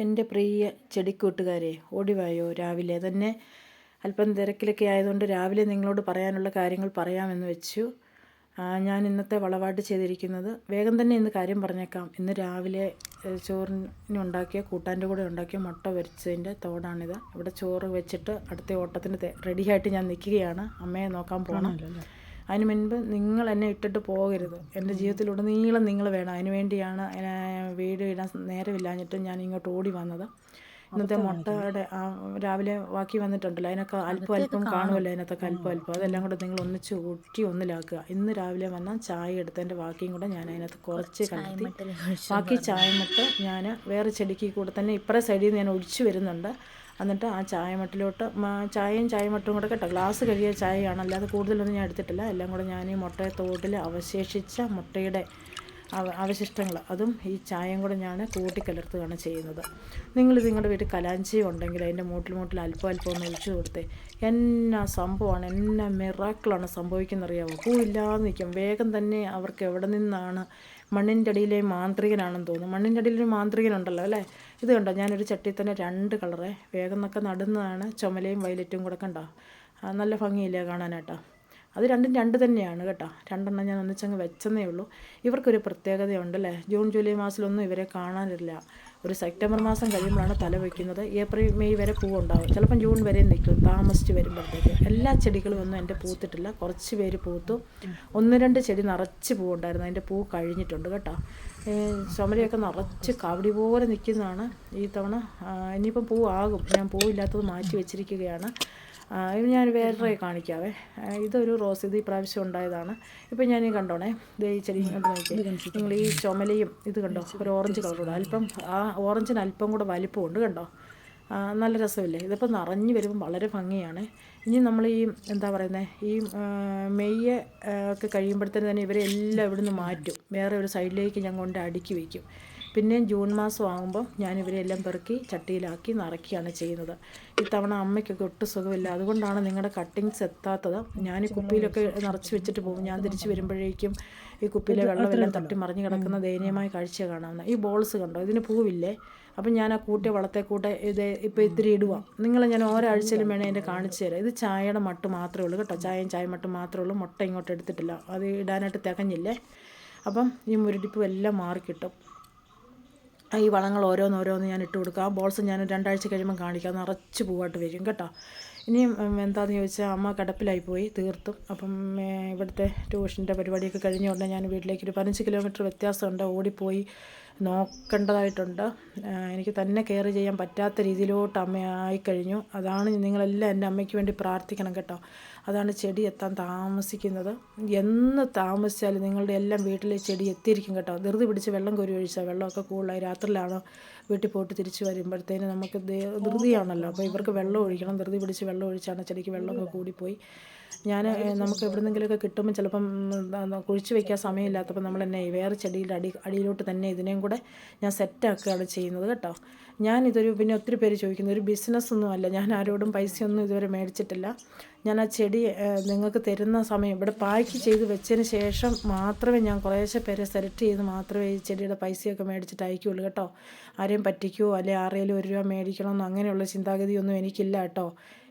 എൻ്റെ പ്രിയ ചെടിക്കൂട്ടുകാരെ, ഓടിവായോ. രാവിലെ തന്നെ അല്പം തിരക്കിലൊക്കെ ആയതുകൊണ്ട് രാവിലെ നിങ്ങളോട് പറയാനുള്ള കാര്യങ്ങൾ പറയാമെന്ന് വെച്ചു. ഞാൻ ഇന്നത്തെ വളപാട് ചെയ്തിരിക്കുന്നത് വേഗം തന്നെ ഇന്ന് കാര്യം പറഞ്ഞേക്കാം. ഇന്ന് രാവിലെ ചോറിനുണ്ടാക്കിയ കൂട്ടാൻ്റെ കൂടെ ഉണ്ടാക്കിയ മുട്ട പൊരിച്ചതിൻ്റെ തോടാണിത്. ഇവിടെ ചോറ് വെച്ചിട്ട് അടുത്ത ഓട്ടത്തിന് റെഡിയായിട്ട് ഞാൻ നിൽക്കുകയാണ്. അമ്മയെ നോക്കാൻ പോകണം. അതിന് മുൻപ് നിങ്ങൾ എന്നെ ഇട്ടിട്ട് പോകരുത്. എൻ്റെ ജീവിതത്തിലുടനീളം നിങ്ങൾ വേണം. അതിന് വേണ്ടിയാണ് വീഡിയോ ഇടാൻ നേരമില്ലാഞ്ഞിട്ട് ഞാൻ ഇങ്ങോട്ട് ഓടി വന്നത്. ഇന്നത്തെ മുട്ടയുടെ രാവിലെ ബാക്കി വന്നിട്ടുണ്ടല്ലോ, അതിനൊക്കെ അല്പം കാണുമല്ലോ, അതിനകത്തൊക്കെ അല്പം അതെല്ലാം കൂടെ നിങ്ങൾ ഒന്നിച്ച് ഊറ്റി ഒന്നിലാക്കുക. ഇന്ന് രാവിലെ വന്ന ചായ എടുത്തതിൻ്റെ ബാക്കിയും കൂടെ ഞാൻ അതിനകത്ത് കുറച്ച് കലർത്തി ബാക്കി ചായമട്ട് ഞാൻ വേറെ ചെടിക്ക് കൂടെ തന്നെ ഇപ്പറേ സൈഡിൽ നിന്ന് ഞാൻ ഒഴിച്ചു വരുന്നുണ്ട്. എന്നിട്ട് ആ ചായമട്ടിലോട്ട് ചായമട്ടും കൂടെ കേട്ടോ, ഗ്ലാസ് കഴുകിയ ചായയാണ്, അല്ലാതെ കൂടുതലൊന്നും ഞാൻ എടുത്തിട്ടില്ല. എല്ലാം കൂടെ ഞാൻ ഈ മുട്ടത്തോട്ടിൽ അവശേഷിച്ച മുട്ടയുടെ അവശിഷ്ടങ്ങൾ അതും ഈ ചായയും കൂടെ ഞാൻ കൂട്ടിക്കലർത്തുകയാണ് ചെയ്യുന്നത്. നിങ്ങളിത് നിങ്ങളുടെ വീട്ടിൽ കലാഞ്ചി ഉണ്ടെങ്കിൽ അതിൻ്റെ മൂട്ടിൽ അല്പം ഒന്ന് ഒഴിച്ചു കൊടുത്തേ. എന്നാ സംഭവമാണ്, എന്നാ മിറാക്കിളാണ് സംഭവിക്കുന്നറിയാമോ. പൂവില്ലാതെ നിൽക്കും. വേഗം തന്നെ അവർക്ക് എവിടെ നിന്നാണ്, മണ്ണിൻ്റെ അടിയിലെ മാന്ത്രികനാണെന്ന് തോന്നുന്നു. മണ്ണിൻ്റെ അടിയിലൊരു മാന്ത്രികനുണ്ടല്ലോ അല്ലേ. ഇത് കണ്ടോ, ഞാനൊരു ചട്ടിയിൽ തന്നെ 2 കളറേ വേഗം എന്നൊക്കെ നടുന്നതാണ്. ചുമലയും വയലറ്റും കൂടെ കണ്ടോ, നല്ല ഭംഗിയില്ലേ കാണാനായിട്ടോ. അത് രണ്ടും 2 തന്നെയാണ് കേട്ടോ. 2 എണ്ണം ഞാൻ ഒന്നിച്ചങ്ങ് വെച്ചെന്നേ ഉള്ളൂ. ഇവർക്കൊരു പ്രത്യേകതയുണ്ടല്ലേ. ജൂൺ ജൂലൈ മാസത്തിലൊന്നും ഇവരെ കാണാനില്ല. ഒരു സെപ്റ്റംബർ മാസം കഴിയുമ്പോഴാണ് തല വയ്ക്കുന്നത്. ഏപ്രിൽ മെയ് വരെ പൂവുണ്ടാവും. ചിലപ്പം ജൂൺ വരെ നിൽക്കും, താമസിച്ച് വരുമ്പോഴത്തേക്ക്. എല്ലാ ചെടികളും ഒന്നും എൻ്റെ പൂത്തിട്ടില്ല. കുറച്ച് പേര് പൂത്തു. 1-2 ചെടി നിറച്ച് പൂവുണ്ടായിരുന്നു. അതിൻ്റെ പൂ കഴിഞ്ഞിട്ടുണ്ട് കേട്ടോ. ചുമലയൊക്കെ നിറച്ച് കാവടി പോലെ നിൽക്കുന്നതാണ് ഈ തവണ. ഇനിയിപ്പം പൂവാകും. ഞാൻ പൂവില്ലാത്തത് മാറ്റി വെച്ചിരിക്കുകയാണ്. ഇത് ഞാൻ വേറെ കാണിക്കാവേ. ഇതൊരു റോസ്, ഇത് ഈ പ്രാവശ്യം ഉണ്ടായതാണ്. ഇപ്പം ഞാൻ ഈ കണ്ടോണേ, ഇത് ഈ ചെടി കണ്ടു നോക്കി നിങ്ങൾ. ഈ ചുമലയും ഇത് കണ്ടോ, ഒരു ഓറഞ്ച് കളറൂടെ, അല്പം ആ ഓറഞ്ചിന് അല്പം കൂടെ വലിപ്പമുണ്ട് കണ്ടോ. നല്ല രസമില്ലേ. ഇതിപ്പോൾ നിറഞ്ഞു വരുമ്പോൾ വളരെ ഭംഗിയാണ്. ഇനി നമ്മൾ ഈ എന്താ പറയുന്നത്, ഈ മെയ്യ് ഒക്കെ കഴിയുമ്പോഴത്തേന് തന്നെ ഇവരെ എല്ലാം ഇവിടുന്ന് മാറ്റും. വേറെ ഒരു സൈഡിലേക്ക് ഞാൻ കൊണ്ട് അടുക്കി വയ്ക്കും. പിന്നെയും ജൂൺ മാസം ആകുമ്പോൾ ഞാനിവരെല്ലാം പെറുക്കി ചട്ടിയിലാക്കി നിറയ്ക്കുകയാണ് ചെയ്യുന്നത്. ഇത്തവണ അമ്മയ്ക്കൊക്കെ ഒട്ടും സുഖമില്ല. അതുകൊണ്ടാണ് നിങ്ങളുടെ കട്ടിങ്സ് എത്താത്തത്. ഞാൻ ഈ കുപ്പിയിലൊക്കെ നിറച്ച് വെച്ചിട്ട് പോകും. ഞാൻ തിരിച്ച് വരുമ്പോഴേക്കും ഈ കുപ്പിയിലെ വെള്ളമെല്ലാം തട്ടി മറിഞ്ഞ് കിടക്കുന്ന ദയനീയമായ കാഴ്ച കാണാവുന്ന. ഈ ബോൾസ് കണ്ടോ, ഇതിന് പൂവില്ലേ. അപ്പം ഞാൻ ആ കൂട്ടിയ വളത്തെക്കൂട്ടെ ഇത് ഇപ്പോൾ ഇത്തിരി ഇടുക. നിങ്ങളെ ഞാൻ ഓരോ ആഴ്ചയിലും വേണേൽ എൻ്റെ കാണിച്ചു തരാം. ഇത് ചായയുടെ മട്ട് മാത്രമേ ഉള്ളൂ കേട്ടോ. ചായ മട്ട് മാത്രമേ ഉള്ളൂ. മുട്ട ഇങ്ങോട്ട് എടുത്തിട്ടില്ല. അത് ഇടാനായിട്ട് തികഞ്ഞില്ലേ. അപ്പം ഈ മുരടിപ്പും എല്ലാം മാറിക്കിട്ടും. ഈ വളങ്ങൾ ഓരോന്ന് ഞാൻ ഇട്ട് കൊടുക്കുക. ആ ബോൾസ് ഞാൻ 2 ആഴ്ച കഴിയുമ്പോൾ കാണിക്കാം. നിറച്ച് പൂവായിട്ട് വരും കേട്ടോ. ഇനിയും എന്താണെന്ന് ചോദിച്ചാൽ അമ്മ കിടപ്പിലായിപ്പോയി തീർത്തും. അപ്പം ഇവിടുത്തെ ട്യൂഷൻ്റെ പരിപാടിയൊക്കെ കഴിഞ്ഞ ഉടനെ ഞാൻ വീട്ടിലേക്ക് ഒരു 15 കിലോമീറ്റർ വ്യത്യാസമുണ്ട്, ഓടിപ്പോയി നോക്കേണ്ടതായിട്ടുണ്ട്. എനിക്ക് തന്നെ കെയർ ചെയ്യാൻ പറ്റാത്ത രീതിയിലോട്ട് അമ്മ ആയിക്കഴിഞ്ഞു. അതാണ് നിങ്ങളെല്ലാം എൻ്റെ അമ്മയ്ക്ക് വേണ്ടി പ്രാർത്ഥിക്കണം കേട്ടോ. അതാണ് ചെടി എത്താൻ താമസിക്കുന്നത്. എന്ന് താമസിച്ചാലും നിങ്ങളുടെ എല്ലാം വീട്ടിൽ ചെടി എത്തിയിരിക്കും കേട്ടോ. ധൃതി പിടിച്ച് വെള്ളം കോരി ഒഴിച്ചാൽ വെള്ളമൊക്കെ കൂടുതലായി രാത്രിയിലാണോ വീട്ടിൽ പോയിട്ട് തിരിച്ച് വരുമ്പോഴത്തേന് നമുക്ക് ധൃതിയാണല്ലോ. അപ്പോൾ ഇവർക്ക് വെള്ളം ഒഴിക്കണം. ധൃതി പിടിച്ച് വെള്ളം ഒഴിച്ചാണ് ചെടിക്ക് വെള്ളമൊക്കെ കൂടിപ്പോയി. നമുക്ക് എവിടെന്നെങ്കിലുമൊക്കെ കിട്ടുമ്പോൾ ചിലപ്പം കുഴിച്ച് വയ്ക്കാൻ സമയമില്ലാത്തപ്പോൾ നമ്മൾ തന്നെ വേറെ ചെടിയുടെ അടിയിലോട്ട് തന്നെ ഇതിനെയും കൂടെ ഞാൻ സെറ്റാക്കുകയാണ് ചെയ്യുന്നത് കേട്ടോ. ഞാനിതൊരു പിന്നെ ഒത്തിരി പേര് ചോദിക്കുന്നു, ഒരു ബിസിനസ്സൊന്നും അല്ല. ഞാൻ ആരോടും പൈസയൊന്നും ഇതുവരെ മേടിച്ചിട്ടില്ല. ഞാൻ ആ ചെടി നിങ്ങൾക്ക് തരുന്ന സമയം ഇവിടെ പാക്ക് ചെയ്ത് വെച്ചതിന് ശേഷം മാത്രമേ ഞാൻ കുറേശ്ശെ പേരെ സെലക്ട് ചെയ്ത് മാത്രമേ ഈ ചെടിയുടെ പൈസയൊക്കെ മേടിച്ചിട്ട് അയക്കുകയുള്ളൂ കേട്ടോ. ആരെയും പറ്റിക്കുമോ അല്ലെങ്കിൽ ആരെങ്കിലും 1 രൂപ മേടിക്കണമെന്നോ അങ്ങനെയുള്ള ചിന്താഗതിയൊന്നും എനിക്കില്ല കേട്ടോ.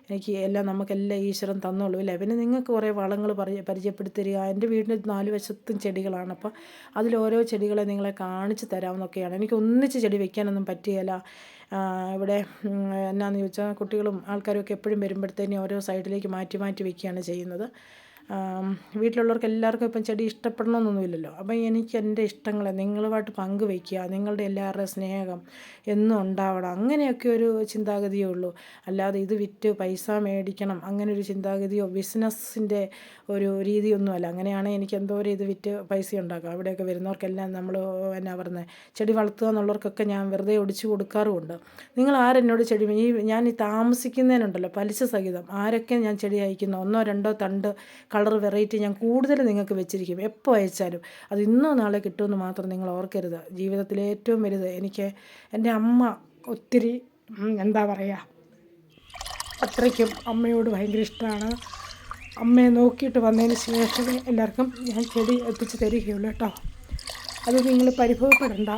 എനിക്ക് എല്ലാം നമുക്കെല്ലാം ഈശ്വരൻ തന്നോളൂ അല്ലേ. പിന്നെ നിങ്ങൾക്ക് കുറേ വളങ്ങൾ പരിചയപ്പെടുത്തി തരിക. എൻ്റെ വീടിൻ്റെ 4 വശത്തും ചെടികളാണ്. അപ്പോൾ അതിലോരോ ചെടികളെ നിങ്ങളെ കാണിച്ച് തരാമെന്നൊക്കെയാണ്. എനിക്ക് ഒന്നിച്ച് ചെടി വെക്കാനൊന്നും പറ്റുകയില്ല. ഇവിടെ എന്നാന്ന് ചോദിച്ചാൽ കുട്ടികളും ആൾക്കാരും ഒക്കെ എപ്പോഴും വരുമ്പോഴത്തേനും ഓരോ സൈഡിലേക്ക് മാറ്റി വയ്ക്കുകയാണ് ചെയ്യുന്നത്. വീട്ടിലുള്ളവർക്ക് എല്ലാവർക്കും ഇപ്പം ചെടി ഇഷ്ടപ്പെടണമെന്നൊന്നുമില്ലല്ലോ. അപ്പം എനിക്ക് എൻ്റെ ഇഷ്ടങ്ങളെ നിങ്ങളുമായിട്ട് പങ്കുവയ്ക്കുക. നിങ്ങളുടെ എല്ലാവരുടെയും സ്നേഹം എന്നും ഉണ്ടാവണം, അങ്ങനെയൊക്കെ ഒരു ചിന്താഗതിയേ ഉള്ളൂ. അല്ലാതെ ഇത് വിറ്റ് പൈസ മേടിക്കണം അങ്ങനെ ഒരു ചിന്താഗതിയോ ബിസിനസ്സിൻ്റെ ഒരു രീതിയൊന്നുമല്ല. അങ്ങനെയാണെങ്കിൽ എനിക്ക് എന്തോരം ഇത് വിറ്റ് പൈസ ഉണ്ടാക്കാം. അവിടെയൊക്കെ വരുന്നവർക്കെല്ലാം നമ്മൾ എന്നാ പറയുന്നത്, ചെടി വളർത്തുക എന്നുള്ളവർക്കൊക്കെ ഞാൻ വെറുതെ ഒടിച്ചു കൊടുക്കാറുമുണ്ട്. നിങ്ങൾ ആരെന്നോട് ചെടി ഞാൻ ഈ താമസിക്കുന്നതിനുണ്ടല്ലോ പലിശ സഹിതം ആരൊക്കെ ഞാൻ ചെടി അയക്കുന്നു 1-2 തണ്ട് കളർ വെറൈറ്റി ഞാൻ കൂടുതൽ നിങ്ങൾക്ക് വെച്ചിരിക്കും. എപ്പോൾ അയച്ചാലും അത് ഇന്നോ നാളെ കിട്ടുമെന്ന് മാത്രം നിങ്ങൾ ഓർക്കരുത്. ജീവിതത്തിലെ ഏറ്റവും വലുത് എനിക്ക് എൻ്റെ അമ്മ ഒത്തിരി എന്താ പറയുക, അത്രയ്ക്കും അമ്മയോട് ഭയങ്കര ഇഷ്ടമാണ്. അമ്മയെ നോക്കിയിട്ട് വന്നതിന് ശേഷമേ എല്ലാവർക്കും ഞാൻ ചെടി എത്തിച്ച് തരികയുള്ളൂ കേട്ടോ. അത് നിങ്ങൾ പരിഭവപ്പെടണ്ട.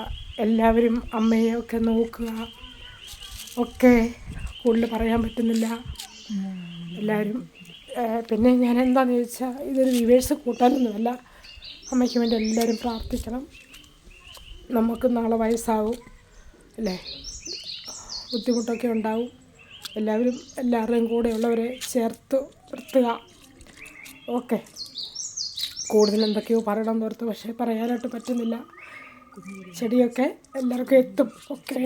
എല്ലാവരും അമ്മയെയൊക്കെ നോക്കുക. ഒക്കെ കൂടുതൽ പറയാൻ പറ്റുന്നില്ല എല്ലാവരും. പിന്നെ ഞാൻ എന്താണെന്ന് ചോദിച്ചാൽ ഇതൊരു വ്യൂവേഴ്സ് കൂട്ടാനൊന്നുമല്ല. അമ്മയ്ക്ക് വേണ്ടി എല്ലാവരും പ്രാർത്ഥിക്കണം. നമുക്ക് നാളെ വയസ്സാവും അല്ലേ, ബുദ്ധിമുട്ടൊക്കെ ഉണ്ടാവും. എല്ലാവരും എല്ലാവരുടെയും കൂടെയുള്ളവരെ ചേർത്ത് നിർത്തുക. ഓക്കെ, കൂടുതൽ എന്തൊക്കെയോ പറയണം തോർത്ത്, പക്ഷേ പറയാനായിട്ട് പറ്റുന്നില്ല. ചെടിയൊക്കെ എല്ലാവർക്കും എത്തും. ഓക്കെ.